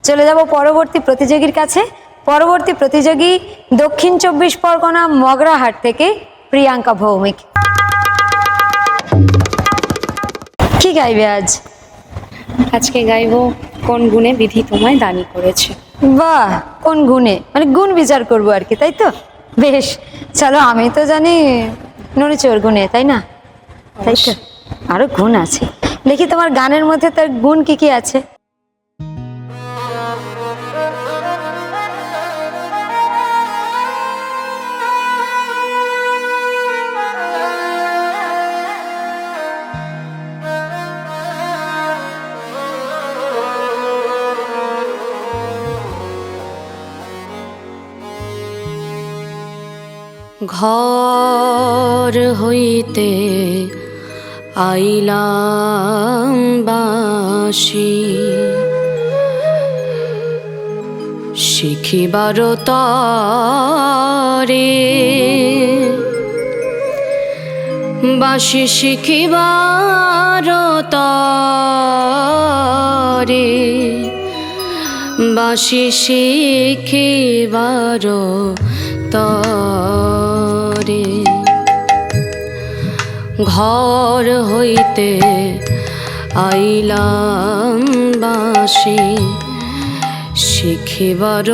চলে যাব পরবর্তী প্রতিযোগীর কাছে। পরবর্তী প্রতিযোগী দক্ষিণ 24 পরগনা মগরাহাট থেকে প্রিয়াঙ্কা ভৌমিক। কি গাইবে আজ? আজকে গাইবো কোন গুণে বিধি তোমায় দানি করেছে। বাহ, কোন গুণে? মানে গুণ বিচার করবো আর কি, তাই তো? বেশ, চলো। আমি তো জানি নুনিচোর গুণে, তাই না? তাই তো, আরো গুণ আছে। দেখি তোমার গানের মধ্যে তার গুণ কি কি আছে। ঘর হইতে আইলাম বাসি, শিখিবার তরে বাসি শিখিবার তরে বাসি শিখিবার তরে ঘর হইতে আইলাম বাসি শিখিবার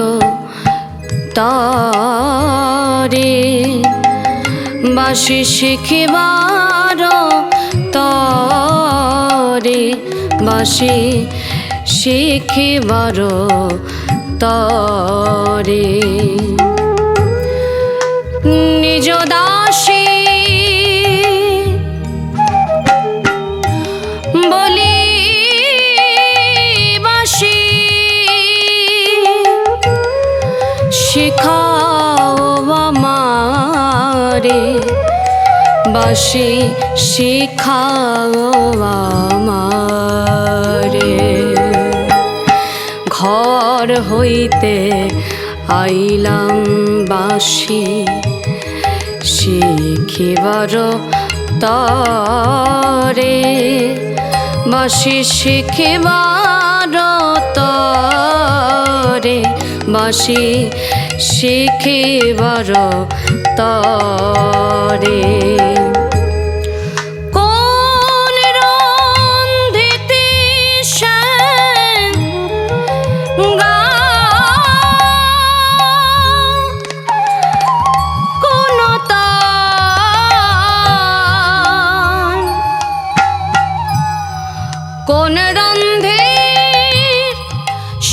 তরে বাসি শিখিবার তরে বাসি শিখিবার তরে নিজ দাসী বলি বাসি শিখাও আমারে, বাসি শিখাও আমারে। ঘর হইতে আইলাম বাসি শিখিবার তরে বাসি শিখিবার তরে বাসি শিখিবার তরে। কোন রন্ধে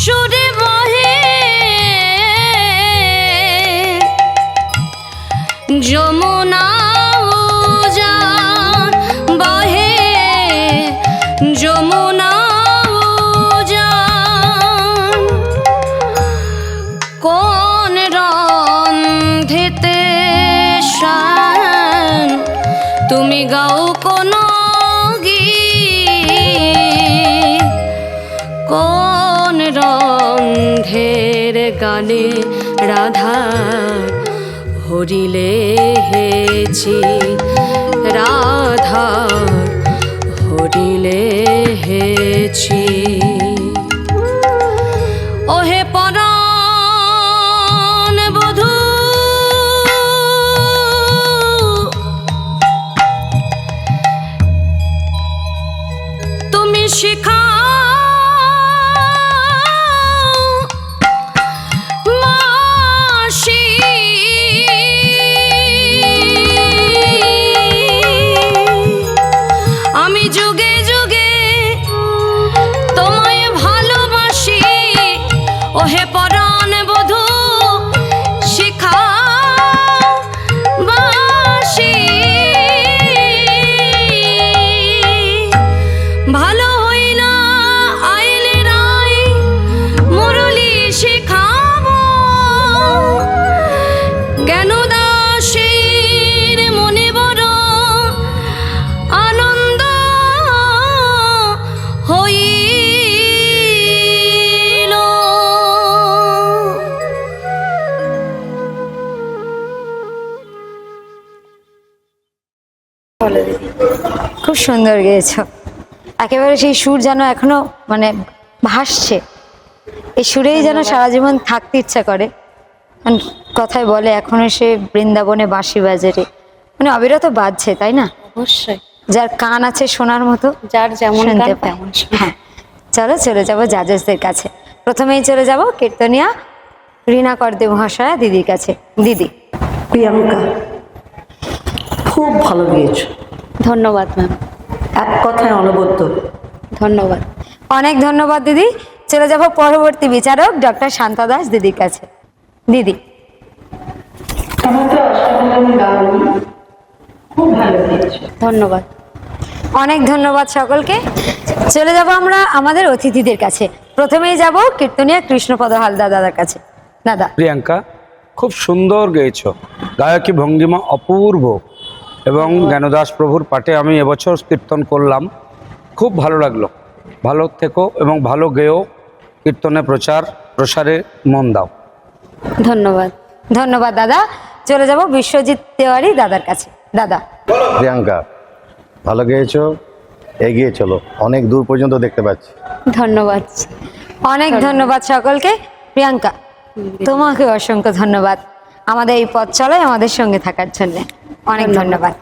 সুরে বহে যমুনা উজান বহে যমুনা উজান, কোন রন্ধেতে শান তুমি গাও কোন কোন রন্ধের গানে রাধা হরিলে হেছি, রাধা হরিলে হেছি। ওহে পরাণ বধূ তুমি শিখা আমি যুগে যুগে তোমায় ভালোবাসি, ওহে পরাণ বধূ শিখা বাসি। ভালো হইলা আইলে রাই মুরলি শিখাবো, জ্ঞান দাসের মনে বড় আনন্দ হইল। খুব সুন্দর গেয়েছো, একেবারে সেই সুর যেন এখনো মানে ভাসছে। এই সুরেই যেন সারা জীবন থাকতে ইচ্ছা করে। আর কথায় বলে এখনো সে বৃন্দাবনে বাঁশি বাজে রে, মানে অবিরত বাজছে, তাই না? অবশ্যই, যার কান আছে শোনার মতো যার যেমন গান শুনতে পায়। তেমন শোনে। হ্যাঁ, চলো চলে যাবো জাজেসদের কাছে। প্রথমেই চলে যাব কীর্তনিয়া রীনা করদে মহাশয়া দিদির কাছে। দিদি, প্রিয়াঙ্কা, খুব ভালো গিয়েছো, ধন্যবাদ ম্যাম। এক কথায় অনবদ্য। ধন্যবাদ। অনেক ধন্যবাদ দিদি। চলে যাব পরবর্তী বিচারক ডক্টর শান্তা দাস দিদির কাছে। দিদি, আমাকে অসাধারণ গান, খুব ভালো গিয়েছো। ধন্যবাদ। অনেক ধন্যবাদ সকলকে। চলে যাব আমরা আমাদের অতিথিদের কাছে। প্রথমেই যাব কীর্তনিয়া কৃষ্ণপদ হালদার দাদার কাছে। দাদা, প্রিয়াঙ্কা, খুব সুন্দর গেয়েছো, গায়কী ভঙ্গিমা অপূর্ব, এবং জ্ঞানদাস প্রভুর পাঠে আমি এবছর কীর্তন করলাম, খুব ভালো লাগলো। ভালো থেকো এবং ভালো গেয়েও, কীর্তনে প্রসারে মন দাও। ধন্যবাদ। ধন্যবাদ দাদা। চলে যাব বিশ্বজিৎ তেওয়ারি দাদার কাছে। দাদা, প্রিয়াঙ্কা, ভালো গেয়েছো, এগিয়ে চলো, অনেক দূর পর্যন্ত দেখতে পাচ্ছি। ধন্যবাদ। অনেক ধন্যবাদ সকলকে। প্রিয়াঙ্কা, তোমাকে অসংখ্য ধন্যবাদ আমাদের এই পথ চলায় আমাদের সঙ্গে থাকার জন্য। অনেক ধন্যবাদ।